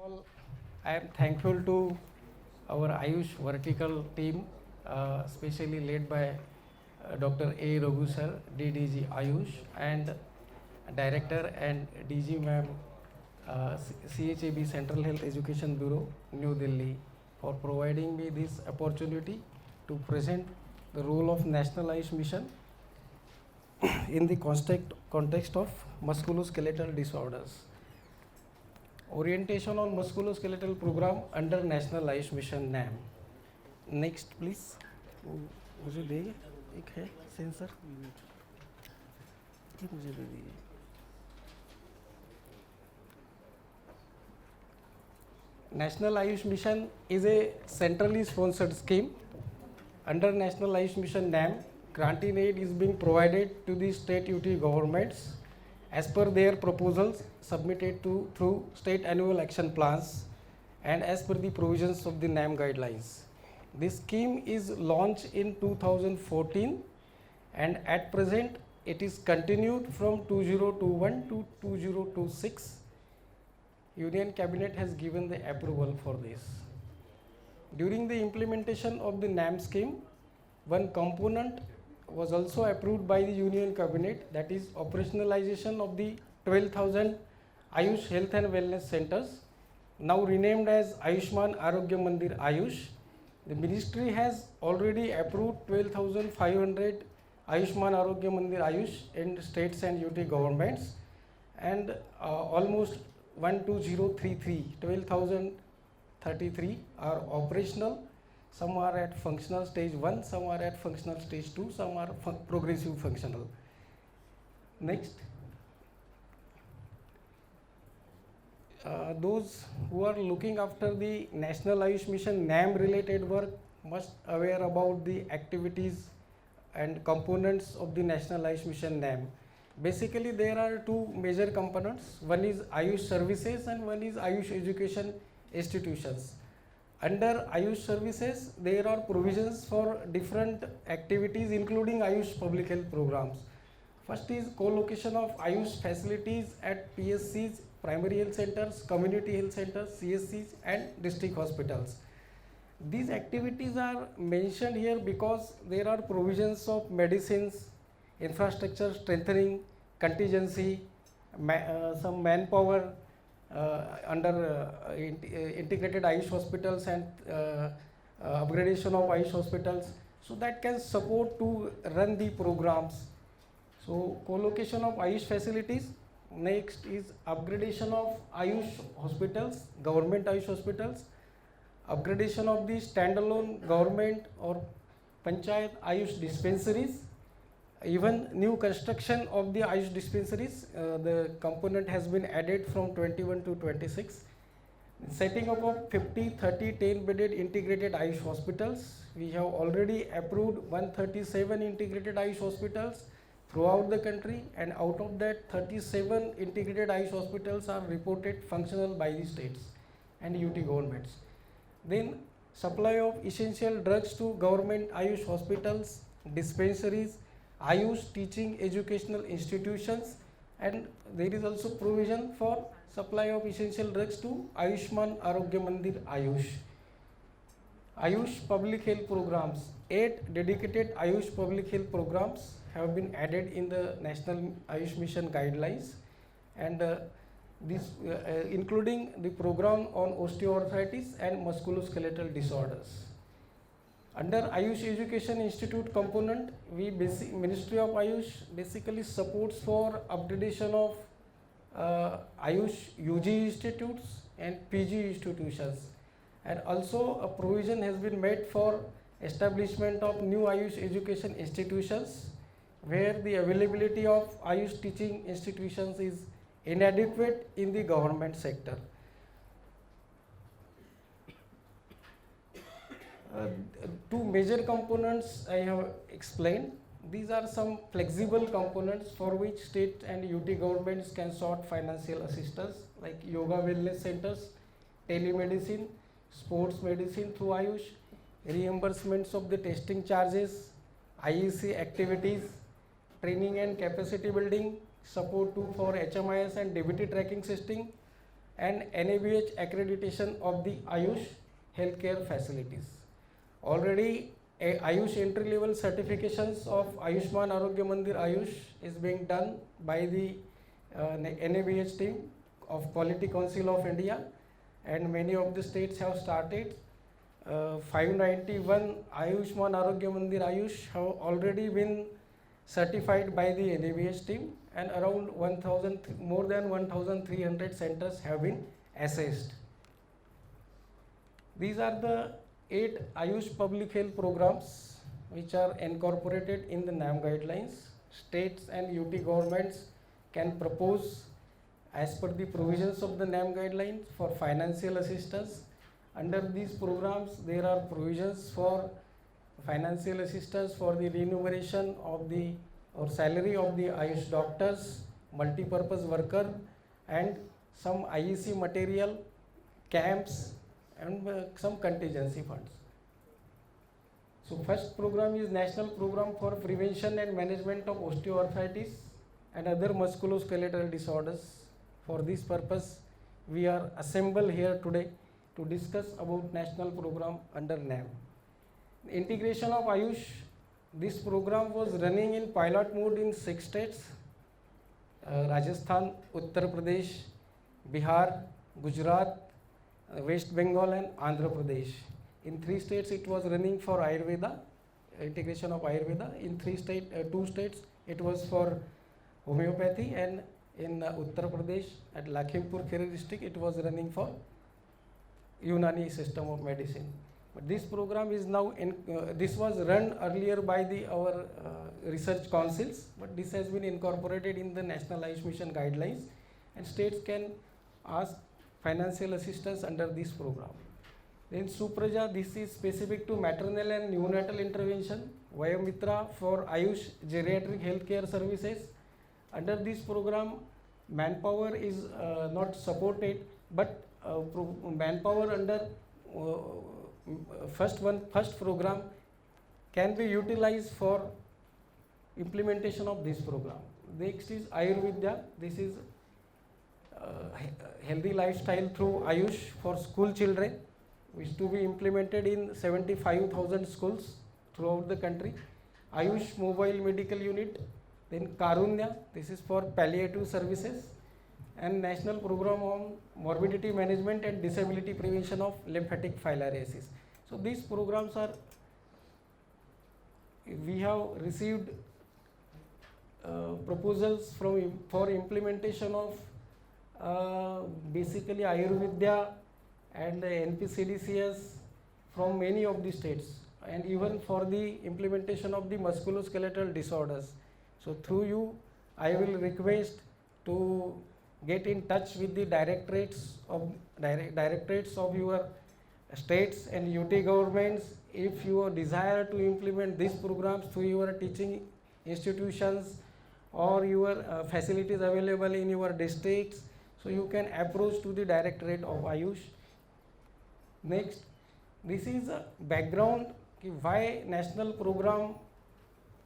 All, I am thankful to our Ayush vertical team, especially led by Dr. A. Raghu sir, DDG Ayush, and Director and DG ma'am, CHAB Central Health Education Bureau, New Delhi, for providing me this opportunity to present the role of National Ayush Mission in the context of musculoskeletal disorders. Orientation on Musculoskeletal Program under National Ayush Mission NAM. Next please. मुझे देंगे एक है sensor ये मुझे दे दीजिए. National Ayush Mission is a centrally sponsored scheme. Under National Ayush Mission NAM, granting aid is being provided to the state UT governments as per their proposals submitted through state annual action plans and as per the provisions of the NAM guidelines. This scheme is launched in 2014 and at present it is continued from 2021 to 2026. Union Cabinet has given the approval for this. During the implementation of the NAM scheme, one component was also approved by the Union Cabinet, that is operationalization of the 12,000 Ayush Health and Wellness Centers, now renamed as Ayushman Arogya Mandir Ayush. The ministry has already approved 12,500 Ayushman Arogya Mandir Ayush in states and UT governments, and almost 12,033 are operational. Some are at functional stage 1, some are at functional stage 2, some are progressive functional. Next. Those who are looking after the National Ayush Mission NAM related work must aware about the activities and components of the National Ayush Mission NAM. Basically, there are two major components. One is Ayush services and one is Ayush education institutions. Under Ayush services, there are provisions for different activities including Ayush public health programs. First is co-location of Ayush facilities at PSCs, primary health centers, community health centers, CSCs and district hospitals. These activities are mentioned here because there are provisions of medicines, infrastructure strengthening, contingency, some manpower under integrated Ayush hospitals and upgradation of Ayush hospitals, so that can support to run the programs. So co-location of Ayush facilities. Next is upgradation of Ayush hospitals, government Ayush hospitals, upgradation of the standalone government or panchayat Ayush dispensaries, even new construction of the Ayush dispensaries. The component has been added from 21 to 26. Setting up of 50, 30, 10 bedded integrated Ayush hospitals. We have already approved 137 integrated Ayush hospitals throughout the country, and out of that 37 integrated Ayush hospitals are reported functional by the states and UT governments. Then supply of essential drugs to government Ayush hospitals, dispensaries, Ayush teaching educational institutions, and there is also provision for supply of essential drugs to Ayushman Arogya Mandir Ayush. Ayush public health programs. 8 dedicated Ayush public health programs have been added in the National Ayush Mission guidelines, and including the program on osteoarthritis and musculoskeletal disorders. Under Ayush Education Institute component, Ministry of Ayush basically supports for upgradation of Ayush UG institutes and PG institutions, and also a provision has been made for establishment of new Ayush education institutions where the availability of Ayush teaching institutions is inadequate in the government sector. Two major components I have explained. These are some flexible components for which state and UT governments can sought financial assistance, like yoga wellness centers, telemedicine, sports medicine through Ayush, reimbursements of the testing charges, IEC activities, training and capacity building, support for HMIS and DBT tracking system, and NABH accreditation of the Ayush healthcare facilities. Already Ayush entry level certifications of Ayushman Arogya Mandir Ayush is being done by the NABH team of Quality Council of India, and many of the states have started. 591 Ayushman Arogya Mandir Ayush have already been certified by the NABH team, and around more than 1,300 centers have been assessed. These are the 8 Ayush public health programs which are incorporated in the NAM guidelines. States and UT governments can propose as per the provisions of the NAM guidelines for financial assistance. Under these programs, there are provisions for financial assistance for the remuneration of the or salary of the Ayush doctors, multi-purpose worker, and some IEC material, camps, and some contingency funds. So first program is National Program for Prevention and Management of Osteoarthritis and other musculoskeletal disorders. For this purpose, we are assembled here today to discuss about national program under NAM. The integration of Ayush, this program was running in pilot mode in 6 states, Rajasthan, Uttar Pradesh, Bihar, Gujarat, West Bengal and Andhra Pradesh. In 3 states it was running for Ayurveda, integration of Ayurveda. In 2 states it was for homeopathy, and in Uttar Pradesh at Lakhimpur Kheri district it was running for Unani system of medicine. But this program is now, this was run earlier by our research councils, but this has been incorporated in the National Ayush Mission guidelines, and states can ask financial assistance under this program. Then Supraja, this is specific to maternal and neonatal intervention. Vayamitra for Ayush geriatric healthcare services. Under this program, manpower is not supported, but manpower under first program can be utilized for implementation of this program. Next is Ayurveda. This is healthy lifestyle through Ayush for school children, which to be implemented in 75,000 schools throughout the country. Ayush mobile medical unit. Then Karunya, this is for palliative services, and National Program on Morbidity Management and Disability Prevention of Lymphatic Filariasis. So these programs are, we have received proposals for implementation of basically Ayurveda and NPCDCS from many of the states, and even for the implementation of the musculoskeletal disorders. So through you, I will request to get in touch with the directorates of your states and UT governments if you desire to implement these programs through your teaching institutions or your facilities available in your districts. So you can approach to the directorate of Ayush. Next, this is a background why national program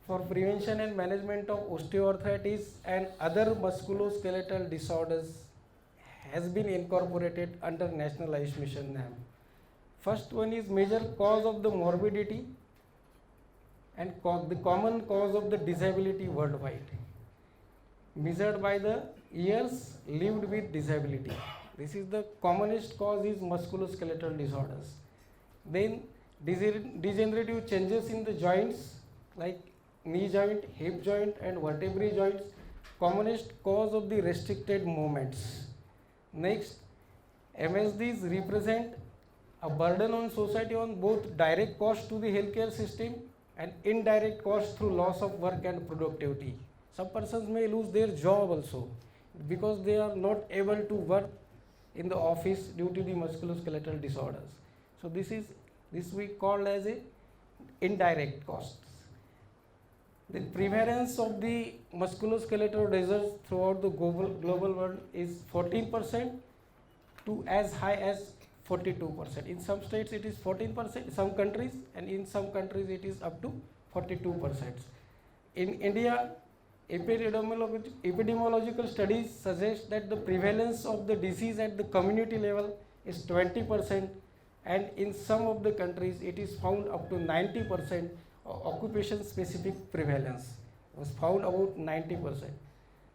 for prevention and management of osteoarthritis and other musculoskeletal disorders has been incorporated under National Ayush Mission NAM. First one is major cause of the morbidity and the common cause of the disability worldwide, measured by the years lived with disability. This is the commonest cause is musculoskeletal disorders. Then degenerative changes in the joints like knee joint, hip joint and vertebrae joints, commonest cause of the restricted movements. Next, MSDs represent a burden on society on both direct cost to the healthcare system and indirect cost through loss of work and productivity. Some persons may lose their job also because they are not able to work in the office due to the musculoskeletal disorders. So this we call as a indirect costs. The prevalence of the musculoskeletal disorders throughout the global world is 14% to as high as 42%. In some states it is 14%, some countries, and in some countries it is up to 42%. In India, epidemiological studies suggest that the prevalence of the disease at the community level is 20%, and in some of the countries it is found up to 90%. Occupation specific prevalence was found about 90%.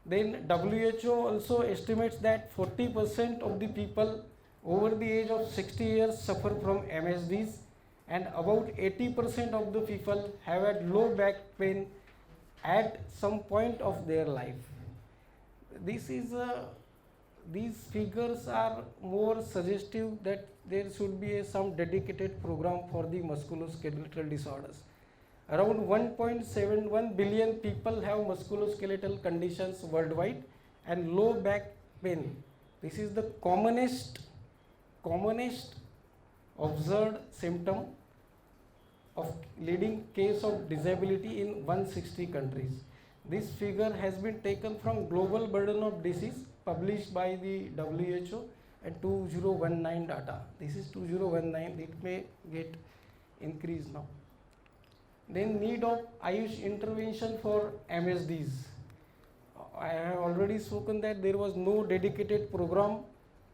Then WHO also estimates that 40% of the people over the age of 60 years suffer from MSDs, and about 80% of the people have had low back pain at some point of their life. This is these figures are more suggestive that there should be some dedicated program for the musculoskeletal disorders. Around 1.71 billion people have musculoskeletal conditions worldwide, and low back pain, this is the commonest observed symptom of leading case of disability in 160 countries. This figure has been taken from Global Burden of Disease published by the WHO and 2019 data. This is 2019, it may get increased now. Then need of Ayush intervention for MSDs. I have already spoken that there was no dedicated program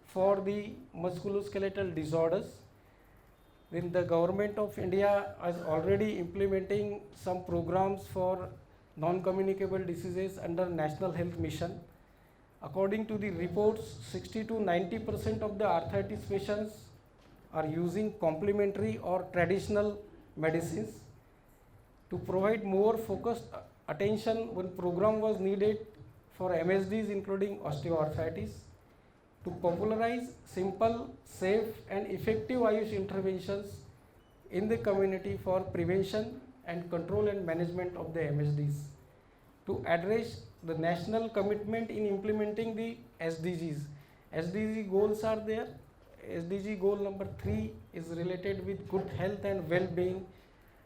for the musculoskeletal disorders. Then the government of India is already implementing some programs for non-communicable diseases under National Health Mission. According to the reports, 60 to 90% of the arthritis patients are using complementary or traditional medicines. To provide more focused attention, one program was needed for MSDs including osteoarthritis. To popularize simple, safe and effective Ayush interventions in the community for prevention and control and management of the MSDs. To address the national commitment in implementing the SDGs. SDG goals are there. SDG goal number 3 is related with good health and well-being,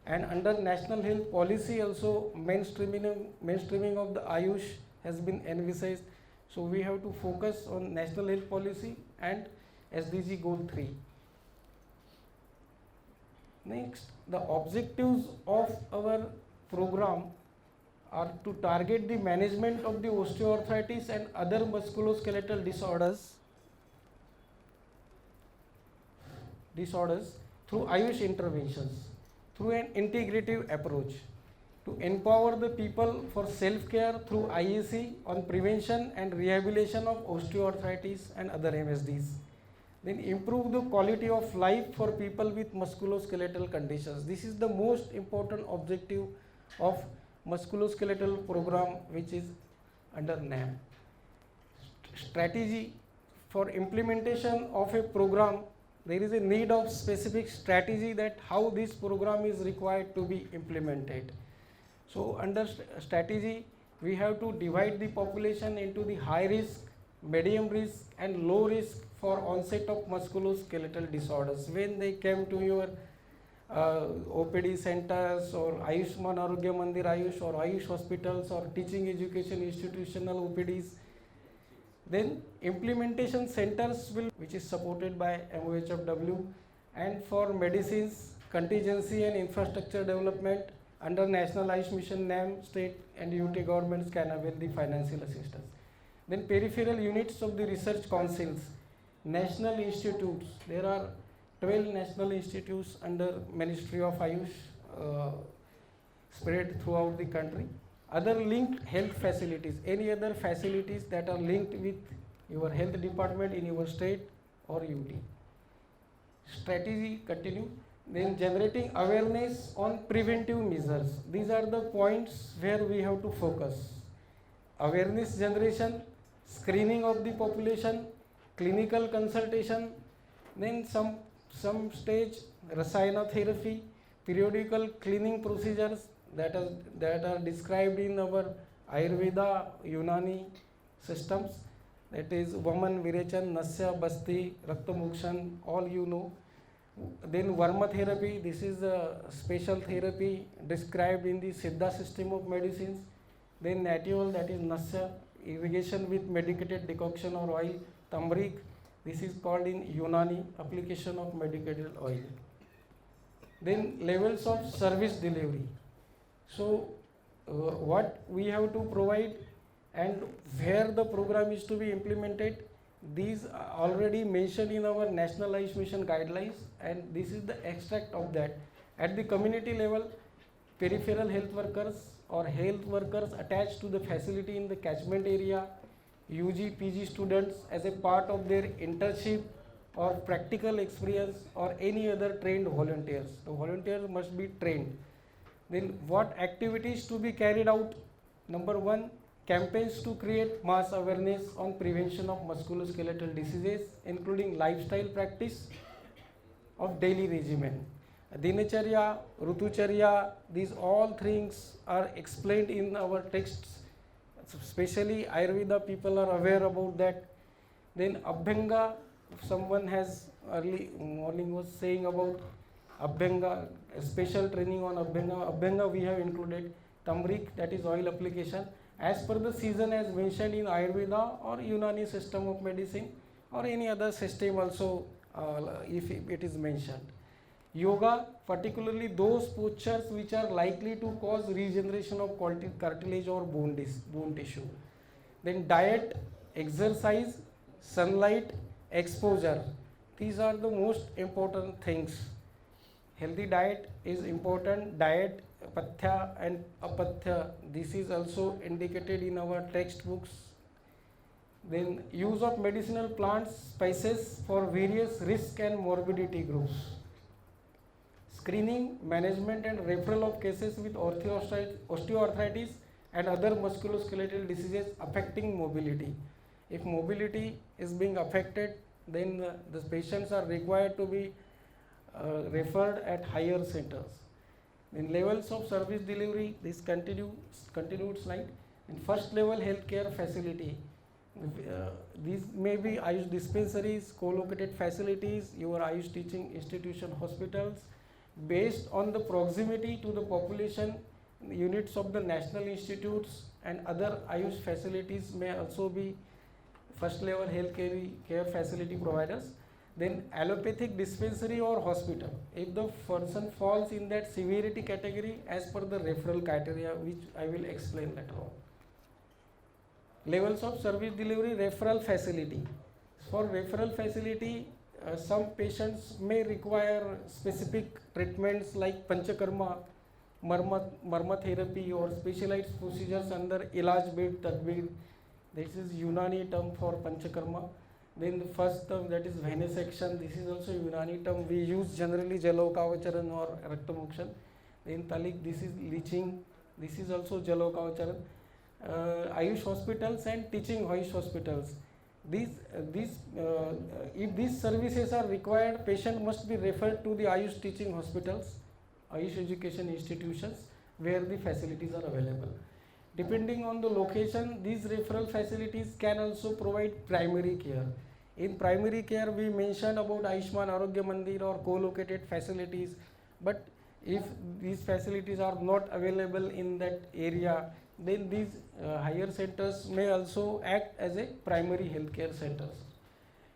and under national health policy also mainstreaming of the Ayush has been envisaged. So we have to focus on national health policy and SDG goal 3. Next, the objectives of our program are to target the management of the osteoarthritis and other musculoskeletal disorders through Ayush interventions, through an integrative approach, to empower the people for self-care through IAC on prevention and rehabilitation of osteoarthritis and other MSDs. Then improve the quality of life for people with musculoskeletal conditions. This is the most important objective of musculoskeletal program which is under NAM. Strategy for implementation of a program, there is a need of specific strategy that how this program is required to be implemented. So under strategy, we have to divide the population into the high risk, medium risk and low risk for onset of musculoskeletal disorders. When they came to your OPD centers or Ayushman Arogya Mandir Ayush or Ayush hospitals or teaching education institutional OPDs, then implementation centers will, which is supported by MOHFW, and for medicines, contingency and infrastructure development under National Ayush Mission NAM, state and UT governments can avail the financial assistance. Then peripheral units of the research councils, national institutes, there are 12 national institutes under Ministry of Ayush spread throughout the country. Other linked health facilities, any other facilities that are linked with your health department in your state or UT. Strategy continue. Then generating awareness on preventive measures. These are the points where we have to focus. Awareness generation, screening of the population, clinical consultation, then some stage rasayana periodical cleaning procedures that are described in our Ayurveda, Unani systems, that is Vaman, Virechan, Nasya, Basti, Raktamokshan, all you know. Then Varma therapy, this is a special therapy described in the Siddha system of medicines. Then Natural, that is Nasya, irrigation with medicated decoction or oil. Tamrik, this is called in Unani, application of medicated oil. Then levels of service delivery. So what we have to provide and where the program is to be implemented, these are already mentioned in our National Ayush Mission guidelines, and this is the extract of that. At the community level, peripheral health workers or health workers attached to the facility in the catchment area, UG, PG students as a part of their internship or practical experience, or any other trained volunteers. The volunteers must be trained. Then what activities to be carried out? Number one, campaigns to create mass awareness on prevention of musculoskeletal diseases, including lifestyle practice of daily regimen. Dinacharya, Rutucharya, these all things are explained in our texts. Especially Ayurveda, people are aware about that. Then Abhyanga, someone has early morning was saying about Abhyanga, special training on Abhyanga. Abhyanga we have included. Turmeric, that is oil application, as per the season as mentioned in Ayurveda or Unani system of medicine, or any other system also if it is mentioned. Yoga, particularly those postures which are likely to cause regeneration of cartilage or bone tissue. Then diet, exercise, sunlight, exposure. These are the most important things. Healthy diet is important. Diet, pathya and apathya, this is also indicated in our textbooks. Then use of medicinal plants, spices for various risk and morbidity groups. Screening, management and referral of cases with osteoarthritis and other musculoskeletal diseases affecting mobility. If mobility is being affected, then the patients are required to be referred at higher centers. In levels of service delivery, this continued slide. In first level healthcare facility, these may be Ayush dispensaries, co-located facilities, your Ayush teaching institution hospitals. Based on the proximity to the population, units of the national institutes and other Ayush facilities may also be first level healthcare facility providers. Then allopathic dispensary or hospital, if the person falls in that severity category as per the referral criteria, which I will explain later on. Levels of service delivery, referral facility. For referral facility, some patients may require specific treatments like panchakarma, marma therapy, or specialized procedures under ilaj bed, tadbir. This is Unani term for panchakarma. Then the first term, that is venesection, this is also Unani term. We use generally jalokavacharan or raktamokshan. Then talik, this is leaching, this is also jalokavacharan. Ayush hospitals and teaching Ayush hospitals. If these services are required, patient must be referred to the Ayush teaching hospitals, Ayush education institutions where the facilities are available. Depending on the location, these referral facilities can also provide primary care. In primary care, we mentioned about Ayushman Arogya Mandir or co-located facilities, but if these facilities are not available in that area, then these higher centers may also act as a primary healthcare centers.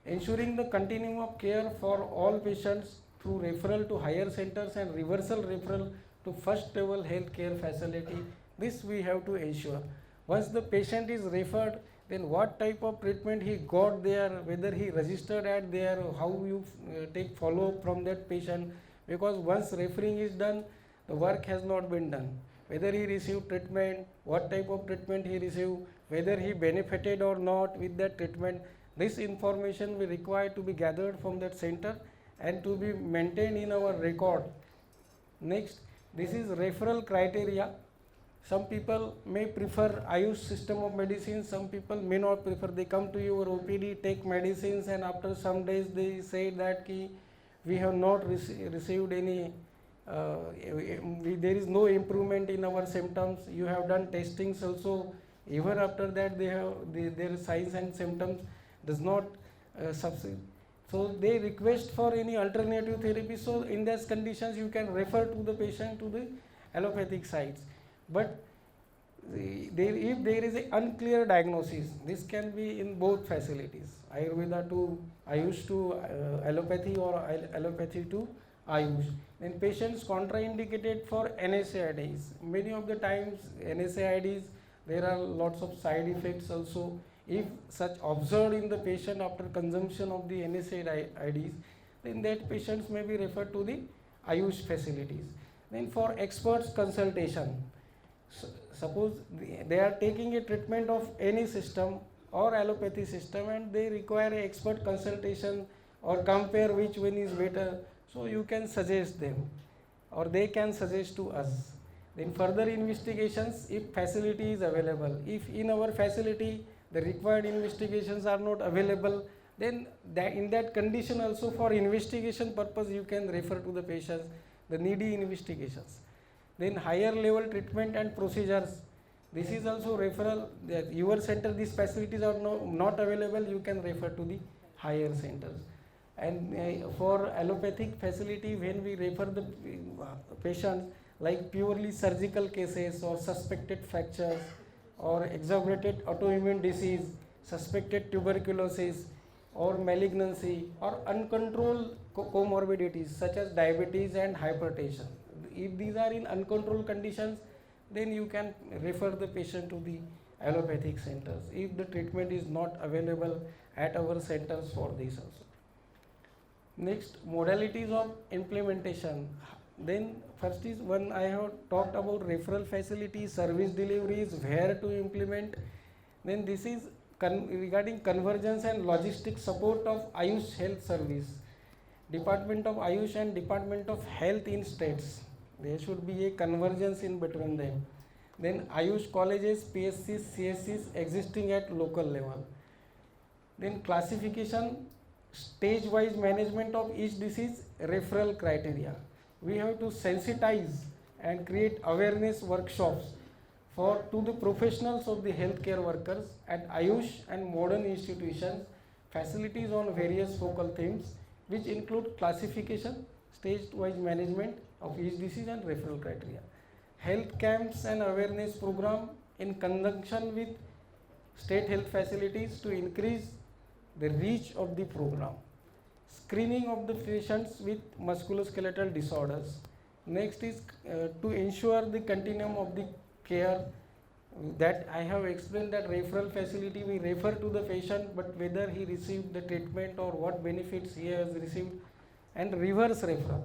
Ensuring the continuum of care for all patients through referral to higher centers and reversal referral to first level healthcare facility, this we have to ensure. Once the patient is referred, then what type of treatment he got there, whether he registered at there, how you take follow up from that patient, because once referring is done, the work has not been done. Whether he received treatment, what type of treatment he received, whether he benefited or not with that treatment, this information we require to be gathered from that center and to be maintained in our record. Next, this is referral criteria. Some people may prefer Ayush system of medicine, some people may not prefer. They come to your OPD, take medicines, and after some days they say that we have not received any, there is no improvement in our symptoms. You have done testings also, even after that their signs and symptoms does not subside. So they request for any alternative therapy. So in those conditions you can refer to the patient to the allopathic sites. But if there is an unclear diagnosis, this can be in both facilities, Ayurveda to Ayush to allopathy or allopathy to Ayush. Then patients contraindicated for NSAIDs. Many of the times NSAIDs, there are lots of side effects also. If such observed in the patient after consumption of the NSAIDs, then that patients may be referred to the Ayush facilities. Then for experts consultation, suppose they are taking a treatment of any system or allopathy system and they require a expert consultation or compare which one is better, so you can suggest them or they can suggest to us. Then further investigations if facility is available. If in our facility the required investigations are not available, then in that condition also for investigation purpose you can refer to the patients the needy investigations. Then higher level treatment and procedures. This is also referral that your center these facilities are not available, you can refer to the higher centers. And for allopathic facility, when we refer the patients like purely surgical cases or suspected fractures or exacerbated autoimmune disease, suspected tuberculosis or malignancy or uncontrolled comorbidities such as diabetes and hypertension. If these are in uncontrolled conditions, then you can refer the patient to the allopathic centers if the treatment is not available at our centers for this also. Next, modalities of implementation. Then first is one I have talked about referral facilities, service deliveries, where to implement. Then this is regarding convergence and logistic support of Ayush Health Service. Department of Ayush and Department of Health in states. There should be a convergence in between them. Then Ayush colleges, PSCs, CSCs existing at local level. Then classification, stage-wise management of each disease, referral criteria. We have to sensitize and create awareness workshops to the professionals of the healthcare workers at Ayush and modern institutions, facilities on various focal themes, which include classification, stage-wise management of each disease and referral criteria. Health camps and awareness program in conjunction with state health facilities to increase the reach of the program. Screening of the patients with musculoskeletal disorders. Next is to ensure the continuum of the care that I have explained that referral facility we refer to the patient but whether he received the treatment or what benefits he has received, and reverse referral.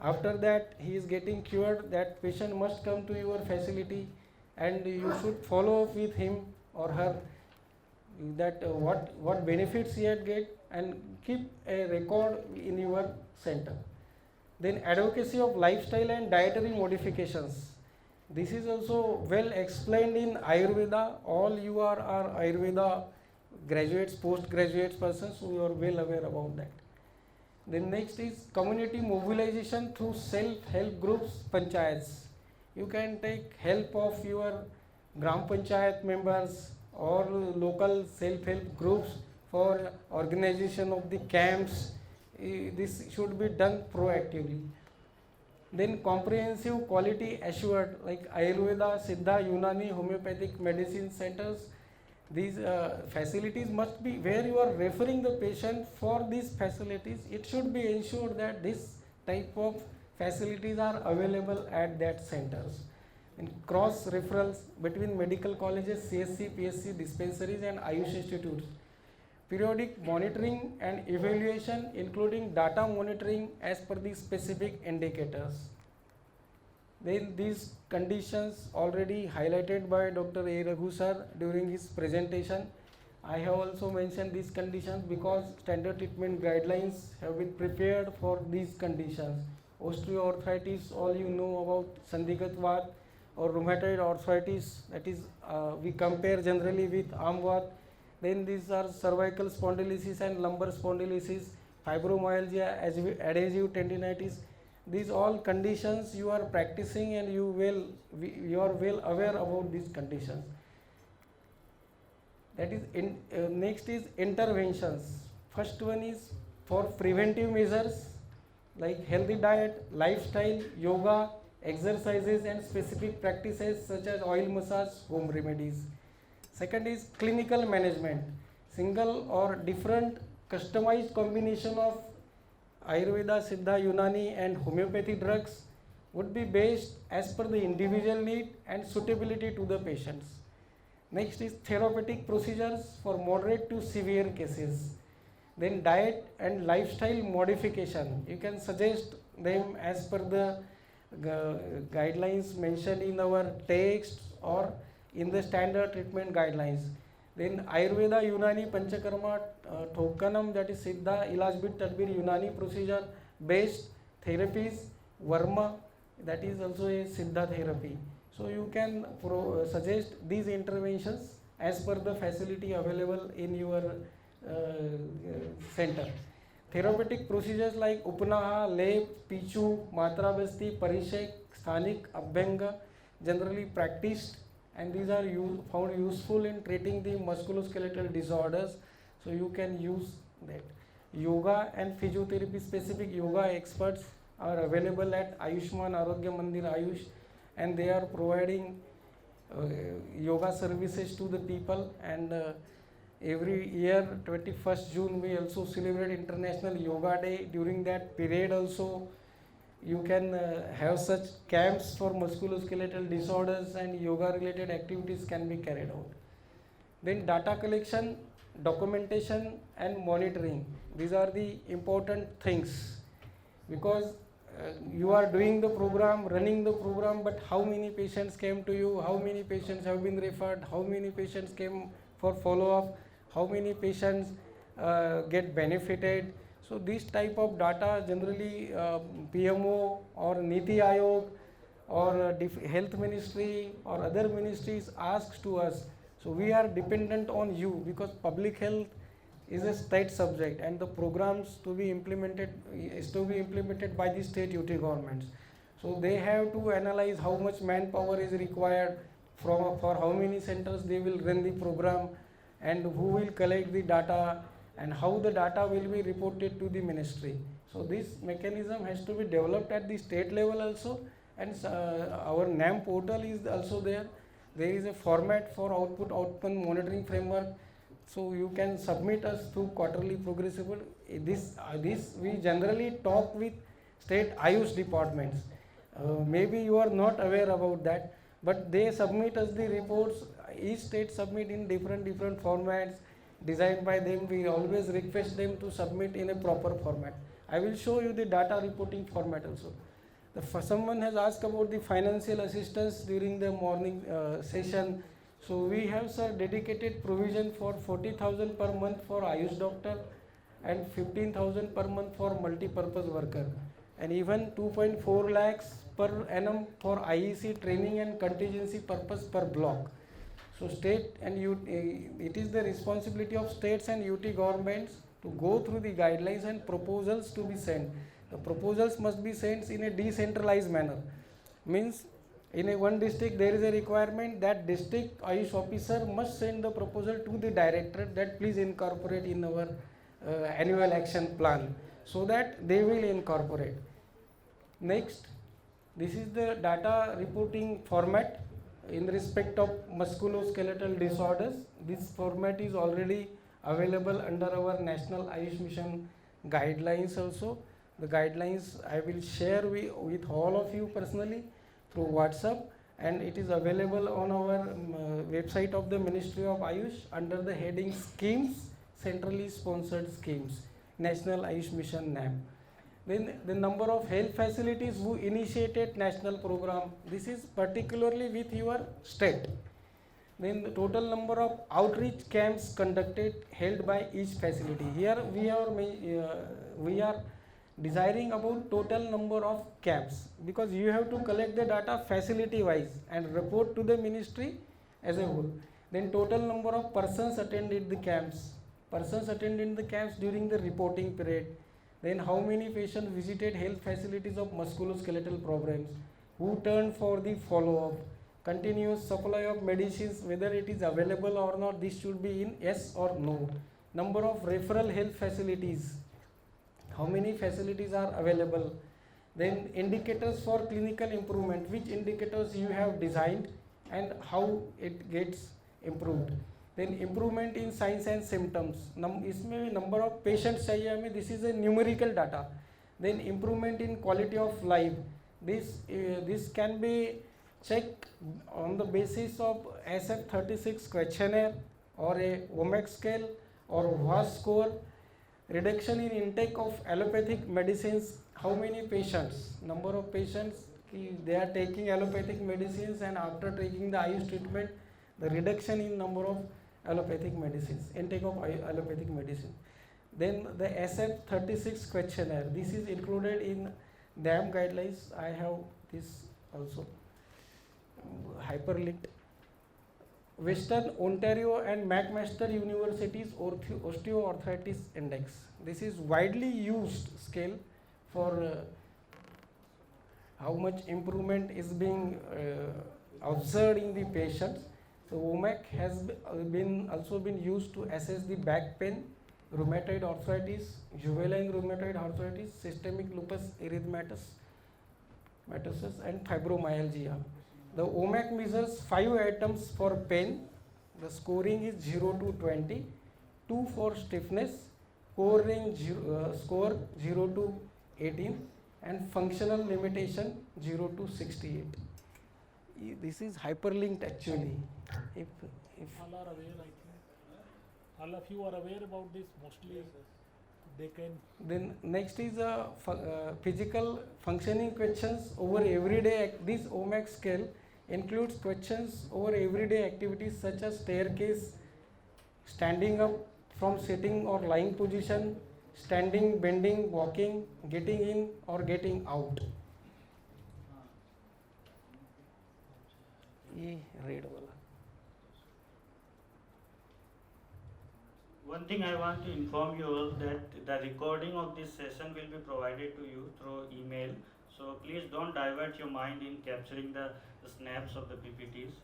After that he is getting cured, that patient must come to your facility and you should follow up with him or her that what benefits he had get and keep a record in your center. Then advocacy of lifestyle and dietary modifications. This is also well explained in Ayurveda. All you are Ayurveda graduates, postgraduates persons, so you are well aware about that. Then next is community mobilization through self-help groups, panchayats. You can take help of your Gram Panchayat members or local self-help groups for organization of the camps. This should be done proactively. Then comprehensive quality assured like Ayurveda, Siddha, Unani, homeopathic medicine centers. These facilities must be where you are referring the patient for these facilities. It should be ensured that this type of facilities are available at that centers. And cross referrals between medical colleges, CSC, PSC, dispensaries and Ayush institutes. Periodic monitoring and evaluation including data monitoring as per the specific indicators. Then these conditions already highlighted by Dr. A. Raghu sir during his presentation. I have also mentioned these conditions because standard treatment guidelines have been prepared for these conditions. Osteoarthritis, all you know about Sandhigat Vat or rheumatoid arthritis, that is we compare generally with Amvat. Then these are cervical spondylosis and lumbar spondylosis, fibromyalgia, adhesive tendinitis. These all conditions you are practicing and you are well aware about these conditions. That is next is interventions. First one is for preventive measures like healthy diet, lifestyle, yoga, exercises and specific practices such as oil massage, home remedies. Second is clinical management, single or different customized combination of Ayurveda, Siddha, Unani and homeopathy drugs would be based as per the individual need and suitability to the patients. Next is therapeutic procedures for moderate to severe cases. Then diet and lifestyle modification. You can suggest them as per the guidelines mentioned in our text or in the standard treatment guidelines. Then Ayurveda, Unani, Panchakarma, Thokanam, that is Siddha, Ilajbit, Tadbir, Unani procedure based therapies, Varma, that is also a Siddha therapy. So you can suggest these interventions as per the facility available in your center. Therapeutic procedures like Upanaha, Lep, Pichu, Matra Basti, Parishek, Sthanik, Abhyanga, generally practiced, and these are found useful in treating the musculoskeletal disorders. So you can use that. Yoga and physiotherapy specific yoga experts are available at Ayushman Arogya Mandir Ayush, and they are providing yoga services to the people. And every year 21st June we also celebrate International Yoga Day. During that period also you can have such camps for musculoskeletal disorders, and yoga related activities can be carried out. Then data collection, documentation and monitoring. These are the important things, because you are doing the program, running the program, but how many patients came to you, how many patients have been referred, how many patients came for follow-up, how many patients get benefited. So this type of data generally PMO or Niti Aayog or Health Ministry or other ministries asks to us. So we are dependent on you, because public health is a state subject, and the programs to be implemented by the state UT governments. So they have to analyze how much manpower is required for how many centers they will run the program, and who will collect the data, and how the data will be reported to the ministry. So this mechanism has to be developed at the state level also, and our NAM portal is also there. There is a format for outcome monitoring framework. So you can submit us through quarterly progressible. This we generally talk with state Ayush departments. Maybe you are not aware about that, but they submit us the reports. Each state submit in different formats designed by them. We always request them to submit in a proper format. I will show you the data reporting format also. Someone has asked about the financial assistance during the morning session. So we have, sir, dedicated provision for 40,000 per month for Ayush doctor and 15,000 per month for multi-purpose worker, and even 2.4 lakhs per annum for IEC training and contingency purpose per block. So state and it is the responsibility of states and UT governments to go through the guidelines and proposals to be sent. The proposals must be sent in a decentralized manner. Means in a one district there is a requirement that district Ayush officer must send the proposal to the directorate that please incorporate in our annual action plan, so that they will incorporate. Next, this is the data reporting format in respect of musculoskeletal disorders. This format is already available under our National Ayush Mission guidelines also. The guidelines I will share with all of you personally through WhatsApp, and it is available on our website of the Ministry of Ayush under the heading Schemes, Centrally Sponsored Schemes, National Ayush Mission NAM. Then the number of health facilities who initiated national program, this is particularly with your state. Then the total number of outreach camps conducted, held by each facility. Here we are desiring about total number of camps, because you have to collect the data facility wise and report to the ministry as a whole. Then total number of persons attended the camps, during the reporting period. Then how many patients visited health facilities of musculoskeletal programs, who turned for the follow-up, continuous supply of medicines, whether it is available or not, this should be in yes or no. Number of referral health facilities, how many facilities are available. Then indicators for clinical improvement, which indicators you have designed and how it gets improved. Then improvement in signs and symptoms, इसमें भी number of patients चाहिए हमें. This is a numerical data. Then improvement in quality of life. This can be checked on the basis of SF36 questionnaire or a WOMAC scale or VAS score. Reduction in intake of allopathic medicines. How many patients? Number of patients they are taking allopathic medicines, and after taking the Ayush treatment, the reduction in number of allopathic medicines, intake of allopathic medicine. Then the SF36 questionnaire. This is included in NAM guidelines. I have this also hyperlinked. Western Ontario and McMaster University's Osteoarthritis Index. This is widely used scale for how much improvement is being observed in the patients. So WOMAC has also been used to assess the back pain, rheumatoid arthritis, juvenile rheumatoid arthritis, systemic lupus erythematosus, and fibromyalgia. The WOMAC measures 5 items for pain. The scoring is 0 to 20, 2 for stiffness, score 0 to 18, and functional limitation 0 to 68. This is hyperlinked actually. If all are aware, I think. All of you are aware about this. Mostly, they can. Then next is physical functioning questions over everyday. This WOMAC scale includes questions over everyday activities such as staircase, standing up from sitting or lying position, standing, bending, walking, getting in or getting out. ये red वाला. One thing I want to inform you all that the recording of this session will be provided to you through email. So please don't divert your mind in capturing the snaps of the PPTs.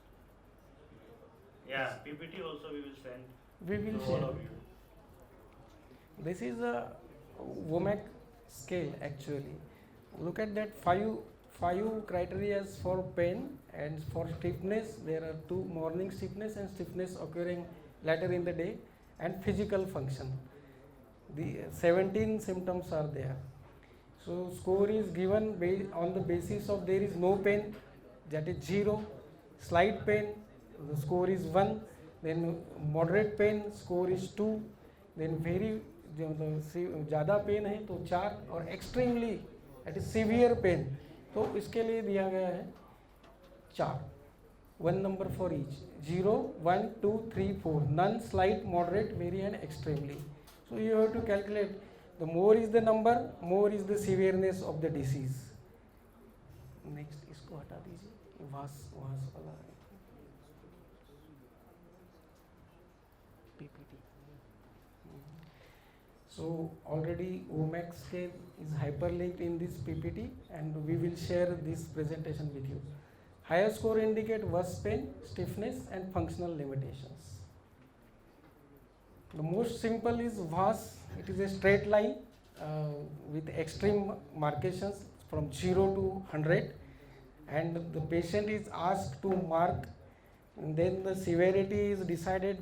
Yeah, PPT also we will send to all of you. This is a WOMAC scale actually. Look at that five criteria for pain, and for stiffness there are 2: morning stiffness and stiffness occurring later in the day, and physical function. The 17 symptoms are there. So score is given on the basis of there is no pain, that is 0, slight pain, the score is 1, then moderate pain, score is 2, then very ज़्यादा pen है तो 4, और extremely that is severe pain तो इसके लिए दिया गया है 4, 1 number for each, 0, 1, 2, 3, 4, none, slight, moderate, very and extremely. So you have to calculate, the more is the number, more is the severeness of the disease. Next इसको हटा दीजिए, वास वाला PPT. So already WOMAC scale is hyperlinked in this PPT, and we will share this presentation with you. Higher score indicate worse pain, stiffness and functional limitations. The most simple is VAS. It is a straight line with extreme markations from 0 to 100, and the patient is asked to mark, and then the severity is decided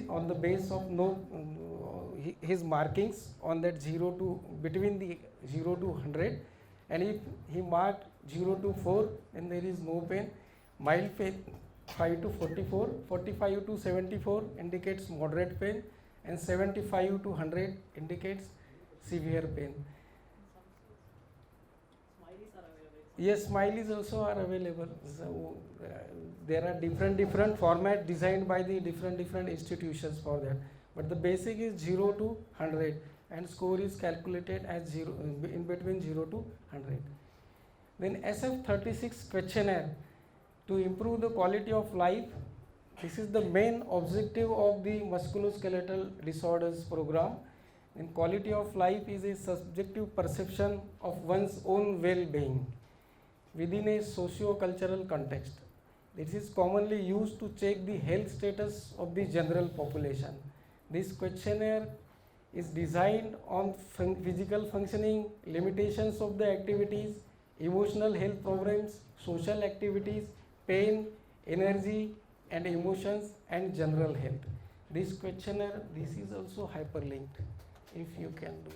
on the base of his markings on that 0 to between the 0 to 100, and if he marked 0 to 4, then there is no pain. Mild pain 5 to 44, 45 to 74 indicates moderate pain, and 75 to 100 indicates severe pain. Yes, smileys also are available. So there are different formats designed by the different institutions for that. But the basic is 0 to 100, and score is calculated as 0 in between 0 to 100. Then SF36 questionnaire to improve the quality of life. This is the main objective of the musculoskeletal disorders program. And quality of life is a subjective perception of one's own well-being within a socio-cultural context. This is commonly used to check the health status of the general population. This questionnaire is designed on physical functioning, limitations of the activities, emotional health problems, social activities, pain, energy and emotions, and general health. This questionnaire, this is also hyperlinked, if you can do.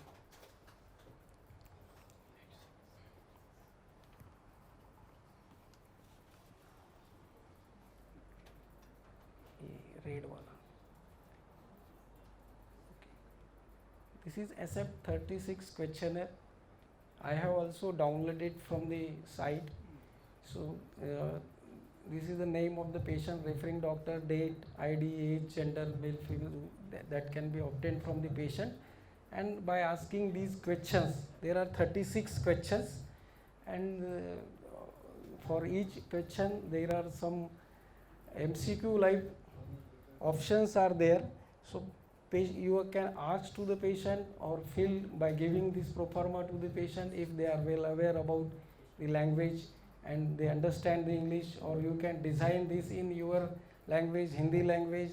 red wala. This is SF36 questionnaire. I have also downloaded from the site. So this is the name of the patient, referring doctor, date, ID, age, gender, male, female, that can be obtained from the patient. And by asking these questions, there are 36 questions, and for each question there are some MCQ like options are there. So you can ask to the patient or fill by giving this pro forma to the patient if they are well aware about the language and they understand the English, or you can design this in your language, Hindi language,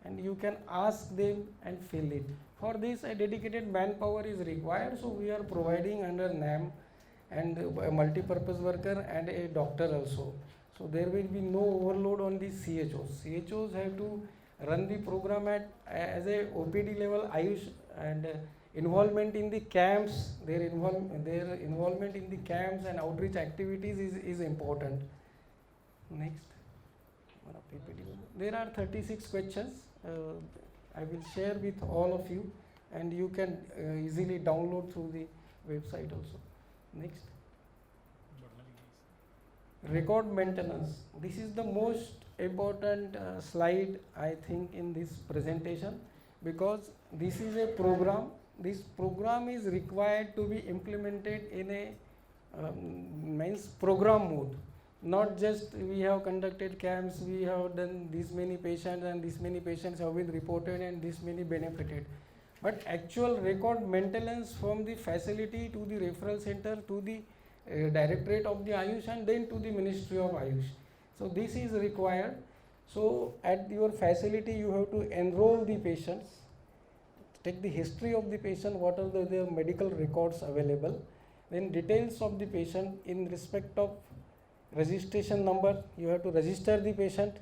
and you can ask them and fill it. For this a dedicated manpower is required, so we are providing under NAM and a multi-purpose worker and a doctor also. So there will be no overload on the CHOs. CHOs have to run the program as a OPD level Ayush, and involvement in the camps, their involvement in the camps and outreach activities is important. Next. There are 36 questions. I will share with all of you, and you can easily download through the website also. Next. Record maintenance. This is the most important slide I think in this presentation, because this is a program. This program is required to be implemented in a means program mode. Not just we have conducted camps, we have done this many patients and this many patients have been reported and this many benefited. But actual record maintenance from the facility to the referral center to the Directorate of the Ayush and then to the Ministry of Ayush. So this is required. So at your facility you have to enroll the patients, take the history of the patient, what are the medical records available, then details of the patient in respect of registration number, you have to register the patient,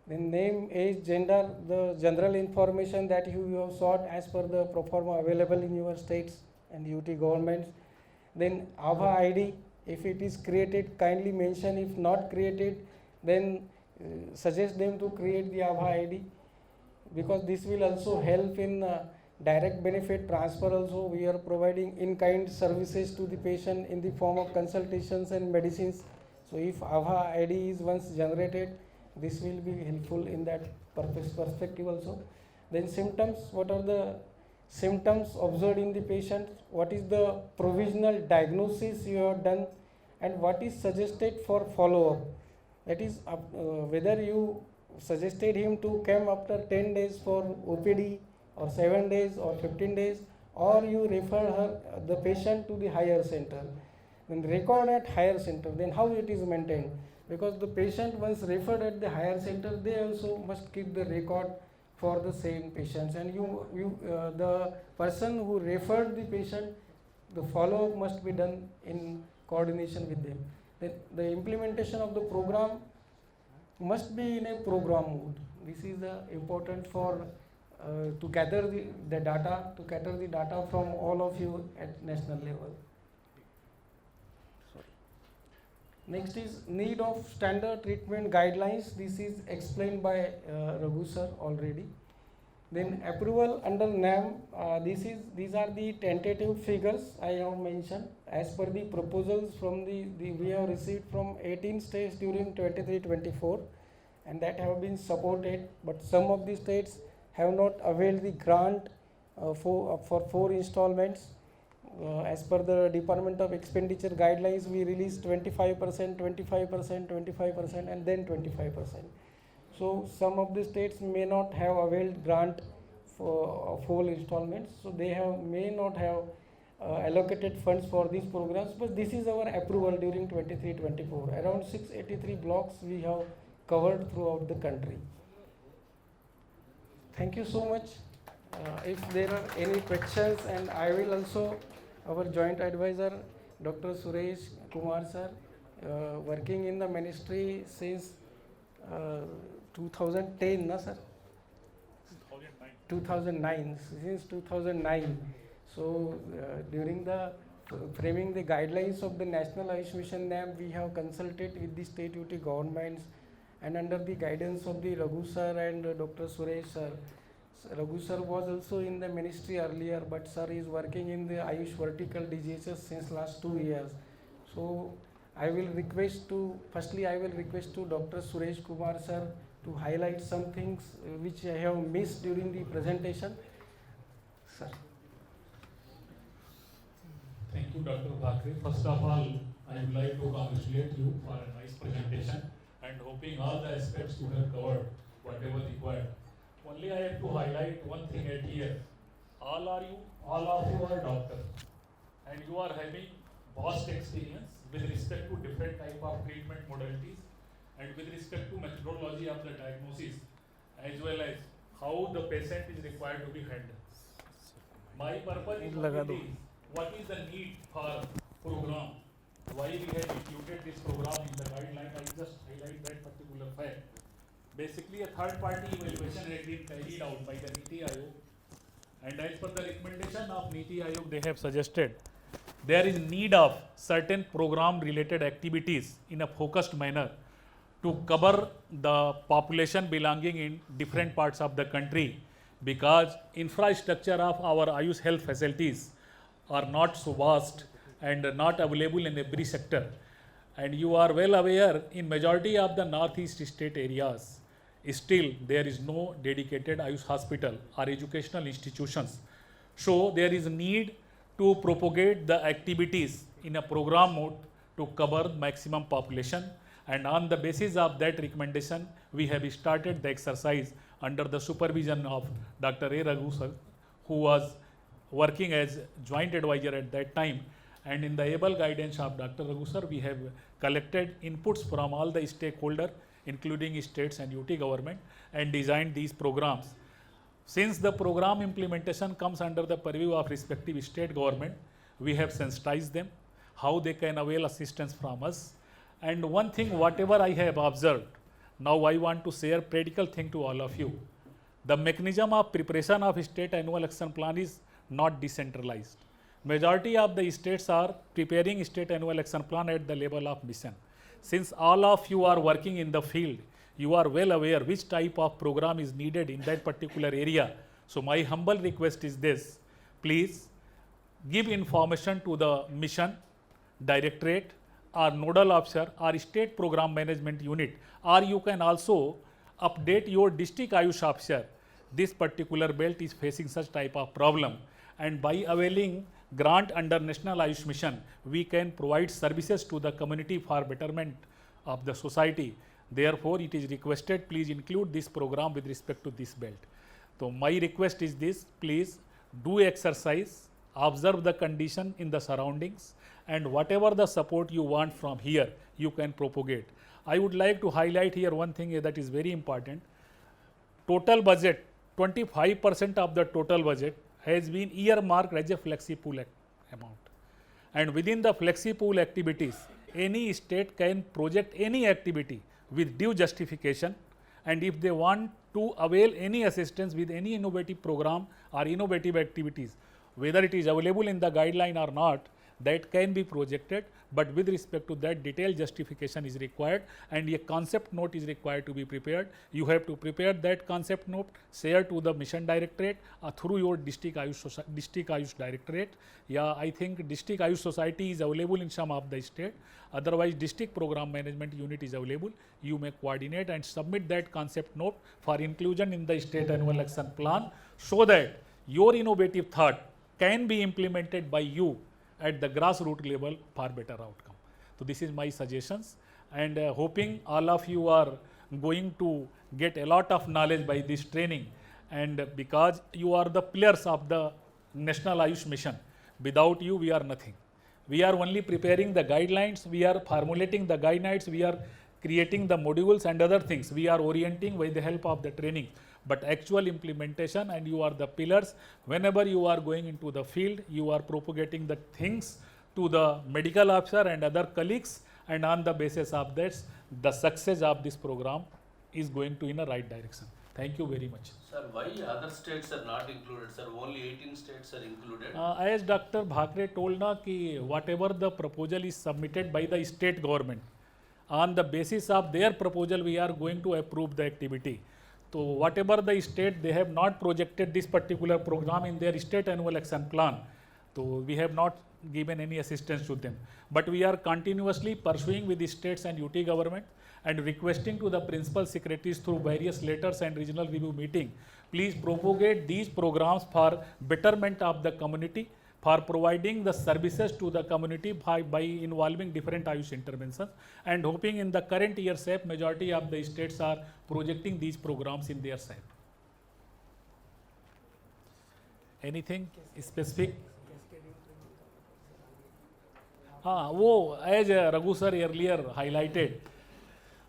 then name, age, gender, the general information that you have sought as per the pro forma available in your states and UT governments. Then ABHA ID, if it is created, kindly mention. If not created, then suggest them to create the ABHA ID, because this will also help in direct benefit transfer also. We are providing in-kind services to the patient in the form of consultations and medicines. So if ABHA ID is once generated, this will be helpful in that perspective also. Then symptoms, what are the symptoms observed in the patient, what is the provisional diagnosis you have done, and what is suggested for follow-up. That is whether you suggested him to come after 10 days for OPD or 7 days or 15 days, or you refer the patient to the higher center. Then record at higher center, then how it is maintained, because the patient once referred at the higher center, they also must keep the record for the same patients, and the person who referred the patient, the follow-up must be done in coordination with them. Then the implementation of the program must be in a program mode. This is important for to gather the data from all of you at national level. Next is need of standard treatment guidelines. This is explained by Raghu sir already. Then approval under NAM. These are the tentative figures I have mentioned as per the proposals from we have received from 18 states during 23-24, and that have been supported. But some of the states have not availed the grant for 4 installments. As per the Department of Expenditure guidelines, we released 25%, 25%, 25%, and then 25%. So some of the states may not have availed grant for 4 installments, so they may not have allocated funds for these programs. But this is our approval during 23-24. Around 683 blocks we have covered throughout the country. Thank you so much. If there are any questions, and I will also. Our joint advisor, Dr. Suresh Kumar sir, working in the ministry since 2010, na sir? 2009. Since 2009. So during the framing the guidelines of the National Ayush Mission NAM, we have consulted with the state UT governments and under the guidance of the Raghu sir and Dr. Suresh sir. Raghu sir was also in the ministry earlier, but sir is working in the Ayush vertical diseases since last 2 years. So I will request to, firstly I will request to Dr. Suresh Kumar sir to highlight some things which I have missed during the presentation. Sir. Thank you, Dr. Bhakre. First of all, I would like to congratulate you for a nice presentation and hoping all the aspects you have covered, whatever required. Only I have to highlight one thing at here. All of you are doctors and you are having vast experience with respect to different type of treatment modalities and with respect to methodology of the diagnosis as well as how the patient is required to be handled. My purpose is what is the need for program, why we have included this program in the guideline. I just highlight that particular fact. Basically, a third party evaluation has been carried out by the NITI Aayog, and as per the recommendation of NITI Aayog, they have suggested there is need of certain program related activities in a focused manner to cover the population belonging in different parts of the country, because infrastructure of our Ayush health facilities are not so vast and not available in every sector. And you are well aware, in majority of the northeast state areas, still there is no dedicated Ayush hospital or educational institutions. So there is need to propagate the activities in a program mode to cover maximum population, and on the basis of that recommendation, we have started the exercise under the supervision of Dr. A. Raghu sir, who was working as joint advisor at that time, and in the able guidance of Dr. Raghu sir, we have collected inputs from all the stakeholders, including states and UT government, and designed these programs. Since the program implementation comes under the purview of respective state government, we have sensitized them, how they can avail assistance from us. And one thing, whatever I have observed, now I want to share practical thing to all of you. The mechanism of preparation of state annual action plan is not decentralized. Majority of the states are preparing state annual action plan at the level of mission. Since all of you are working in the field, you are well aware which type of program is needed in that particular area. So my humble request is this: please give information to the mission directorate or nodal officer or state program management unit, or you can also update your district Ayush officer. This particular belt is facing such type of problem, and by availing grant under National Ayush Mission, we can provide services to the community for betterment of the society. Therefore, it is requested, please include this program with respect to this belt. So my request is this: please do exercise, observe the condition in the surroundings, and whatever the support you want from here, you can propagate. I would like to highlight here one thing that is very important. Total budget, 25% of the total budget has been earmarked as a flexi pool amount. And within the flexi pool activities, any state can project any activity with due justification, and if they want to avail any assistance with any innovative program or innovative activities, whether it is available in the guideline or not, that can be projected, but with respect to that, detailed justification is required, and a concept note is required to be prepared. You have to prepare that concept note, share to the mission directorate through your district Ayush directorate. Yeah, I think district Ayush society is available in some of the state. Otherwise, district program management unit is available. You may coordinate and submit that concept note for inclusion in the state annual action plan, so that your innovative thought can be implemented by you at the grassroots level for better outcome. So this is my suggestions, and hoping all of you are going to get a lot of knowledge by this training, and because you are the pillars of the National Ayush Mission. Without you, we are nothing. We are only preparing the guidelines, we are formulating the guidelines, we are creating the modules and other things. We are orienting with the help of the training. But actual implementation, and you are the pillars. Whenever you are going into the field, you are propagating the things to the medical officer and other colleagues, and on the basis of this, the success of this program is going to in a right direction. Thank you very much. Sir, why other states are not included, sir? Only 18 states are included. As Dr. Bhakre told na, ki whatever the proposal is submitted by the state government, On the basis of their proposal, we are going to approve the activity. So whatever the state, they have not projected this particular program in their state annual action plan. So we have not given any assistance to them. But we are continuously pursuing with the states and UT government and requesting to the principal secretaries through various letters and regional review meeting, please propagate these programs for betterment of the community, for providing the services to the community by involving different Ayush interventions, and hoping in the current year SAP, majority of the states are projecting these programs in their SAP. Anything specific? As Raghu sir earlier highlighted,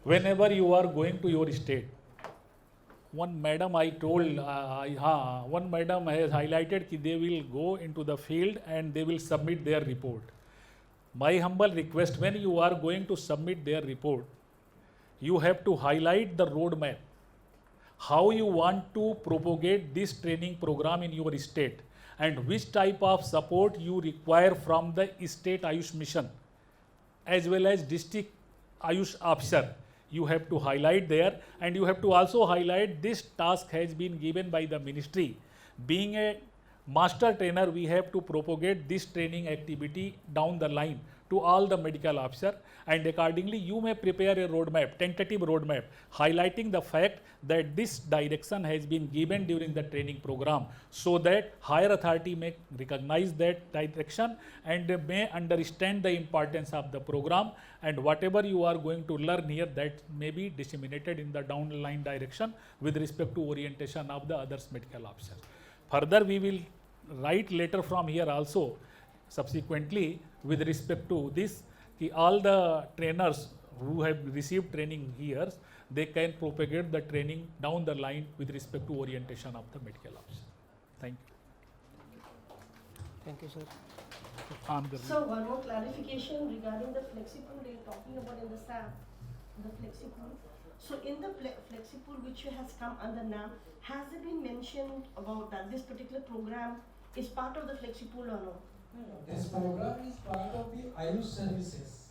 whenever you are going to your state, one madam I told, one madam has highlighted that they will go into the field and they will submit their report. My humble request, when you are going to submit their report, you have to highlight the roadmap, how you want to propagate this training program in your state, and which type of support you require from the state Ayush mission as well as district Ayush officer. You have to highlight there, and you have to also highlight this task has been given by the ministry. Being a master trainer, we have to propagate this training activity down the line to all the medical officer, and accordingly you may prepare a roadmap, tentative roadmap, highlighting the fact that this direction has been given during the training program, so that higher authority may recognize that direction and may understand the importance of the program, and whatever you are going to learn here, that may be disseminated in the down the line direction with respect to orientation of the others medical officers. Further, we will write letter from here also subsequently with respect to this, all the trainers who have received training here, they can propagate the training down the line with respect to orientation of the medical officer. Thank you. Thank you, sir. So one more clarification regarding the flexipool you're talking about in the SAP, the flexipool. So in the flexipool which has come under NAM, has it been mentioned about that this particular program is part of the flexipool or no? This program is part of the Ayush services.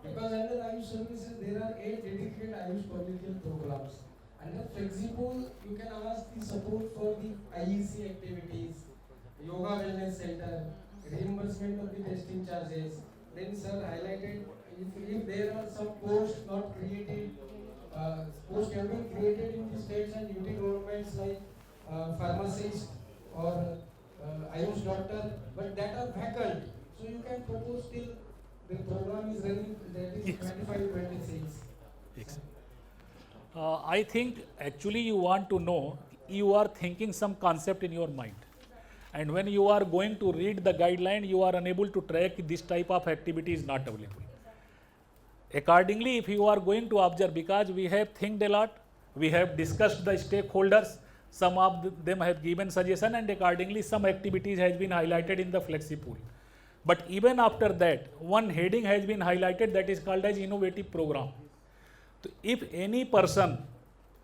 Because under Ayush services there are 8 dedicated Ayush public health programs. Under Flexipool you can ask the support for the IEC activities, yoga wellness center, reimbursement of the testing charges. Then sir highlighted if there are some posts not created, posts have been created in the states and UT governments like pharmacist or Ayush doctor, but that are vacant. So you can propose till the program is running, that is 25-26. I think actually you want to know, you are thinking some concept in your mind. And when you are going to read the guideline, you are unable to track this type of activity is not available. Accordingly, if you are going to observe, because we have think a lot, we have discussed the stakeholders, some of them have given suggestion, and accordingly some activities has been highlighted in the Flexipool. But even after that, one heading has been highlighted that is called as innovative program. So if any person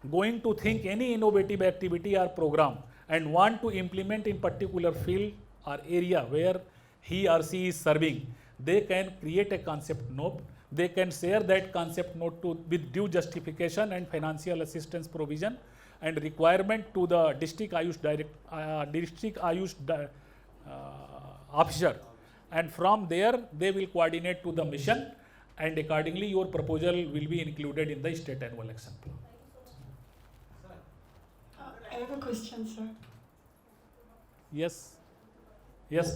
going to think any innovative activity or program and want to implement in particular field or area where he or she is serving, they can create a concept note. They can share that concept note with due justification and financial assistance provision and requirement to the district Ayush officer, and from there they will coordinate to the mission, and accordingly your proposal will be included in the state annual action plan. I have a question, sir. Yes,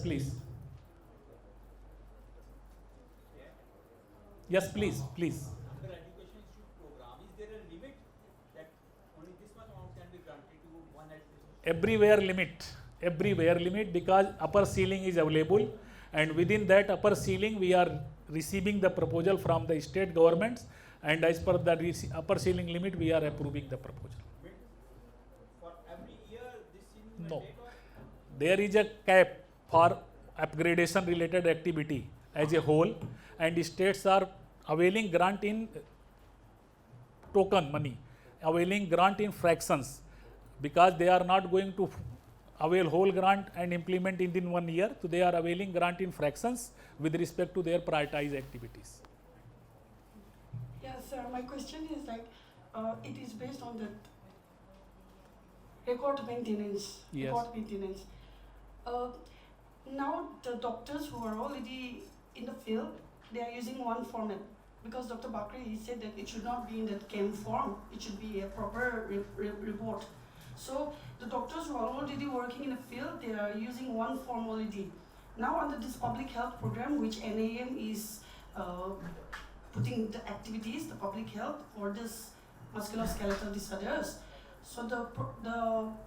please. Yes, please. Under Education Institute program, is there a limit that only this much amount can be granted to one education? Everywhere limit, because upper ceiling is available, and within that upper ceiling we are receiving the proposal from the state governments, and as per the upper ceiling limit we are approving the proposal. For every year this ceiling No, will take, or there is a cap for upgradation related activity as a whole, and states are availing grant in token money, availing grant in fractions, because they are not going to avail whole grant and implement it in 1 year, so they are availing grant in fractions with respect to their prioritized activities. Yeah, Sir, my question is like, it is based on the record maintenance. Yes. Record maintenance. Now the doctors who are already in the field, they are using one format. Because Dr. Bakri, he said that it should not be in that CAM form, it should be a proper report. So the doctors who are already working in the field, they are using one form already. Now under this public health program, which NAM is putting the activities, the public health for this musculoskeletal disorders. So the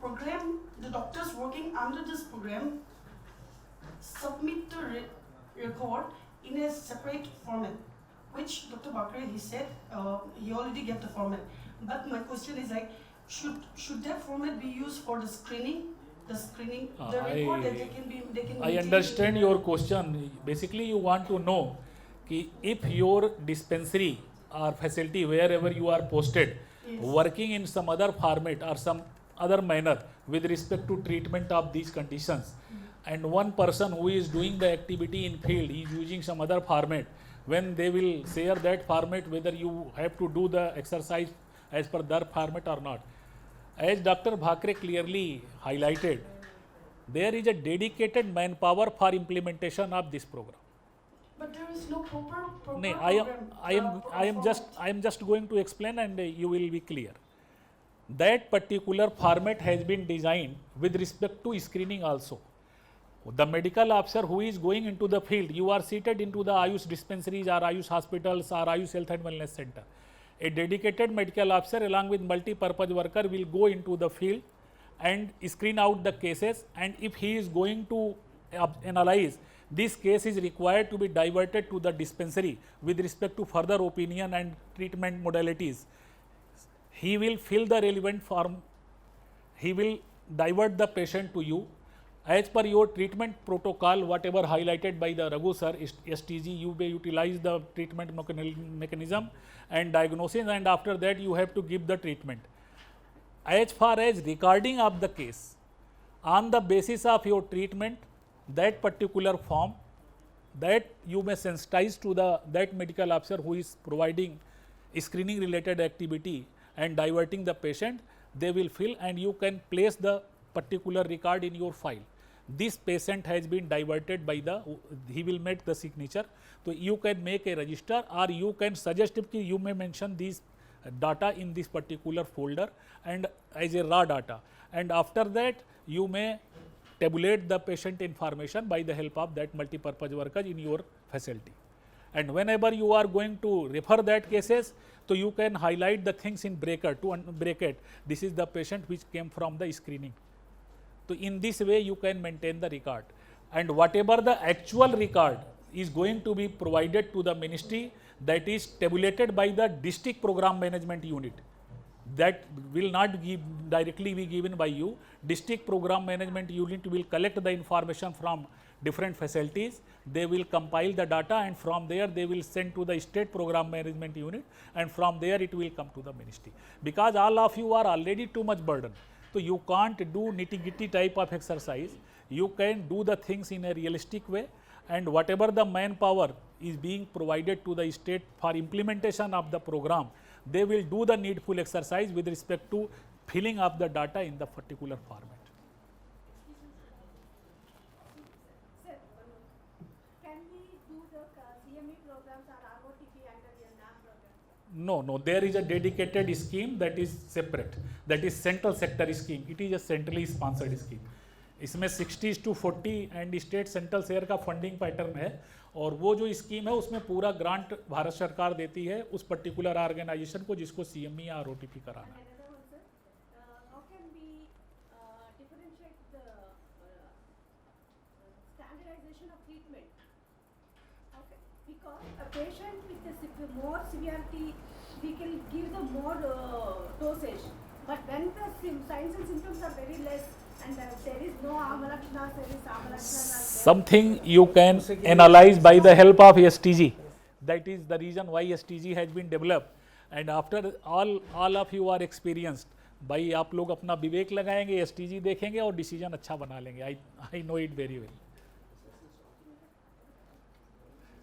program, the doctors working under this program submit the record in a separate format, which Dr. Bakri, he said he already get the format. But my question is like, should that format be used for the screening? The record that they can I maintain understand in your question. Basically, you want to know कि if your dispensary or facility wherever you are posted, Yes. working in some other format or some other manner with respect to treatment of these conditions, and one person who is doing the activity in field is using some other format, when they will share that format whether you have to do the exercise as per that format or not. As Dr. Bhakre clearly highlighted, there is a dedicated manpower for implementation of this program. But there is no proper No, program. I am just going to explain and you will be clear. That particular format has been designed with respect to screening also. The medical officer who is going into the field, you are seated into the Ayush dispensaries or Ayush hospitals or Ayush Health and Wellness Center. A dedicated medical officer along with multi-purpose worker will go into the field and screen out the cases, and if he is going to analyze this case is required to be diverted to the dispensary with respect to further opinion and treatment modalities. He will fill the relevant form, he will divert the patient to you. As per your treatment protocol, whatever highlighted by the Raghu sir, STG, you may utilize the treatment mechanism and diagnosis, and after that you have to give the treatment. As far as recording of the case, on the basis of your treatment, that particular form that you may sensitize to that medical officer who is providing screening related activity and diverting the patient, they will fill and you can place the particular record in your file. This patient has been diverted by he will make the signature. So you can make a register, or you can suggest if you may mention these data in this particular folder and as a raw data, and after that you may tabulate the patient information by the help of that multi-purpose worker in your facility. And whenever you are going to refer that cases, so you can highlight the things in bracket this is the patient which came from the screening. So in this way you can maintain the record, and whatever the actual record is going to be provided to the ministry, that is tabulated by the district program management unit. That will not directly be given by you. District program management unit will collect the information from different facilities. They will compile the data, and from there they will send to the state program management unit, and from there it will come to the ministry. Because all of you are already too much burden, so you can't do nitty-gritty type of exercise. You can do the things in a realistic way, and whatever the manpower is being provided to the state for implementation of the program, they will do the needful exercise with respect to filling up the data in the particular format. Sir, can we do the CME programs or ROTP under the NAM program? No, there is a dedicated scheme that is separate, that is central sector scheme. It is a centrally sponsored scheme. इसमें 60:40 and state central share का funding pattern है, और वो जो scheme है उसमें पूरा grant Bharat सरकार देती है उस पर्टिकुलर ऑर्गेनाइजेशन को जिसको CME या ROTP कराना है. Another one, sir. How can we differentiate the standardization of treatment? Okay, because a patient with the more severity, we can give the more dosage. But when the signs and symptoms are very less, and there is no amalakshanas, there is amalakshanas. Something you can analyze by the help of STG. That is the reason why STG has been developed. And after all of you are experienced, भाई आप लोग अपना विवेक लगाएंगे, STG देखेंगे और decision अच्छा बना लेंगे. I know it very well.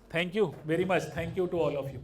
Thank you very much. Thank you to all of you.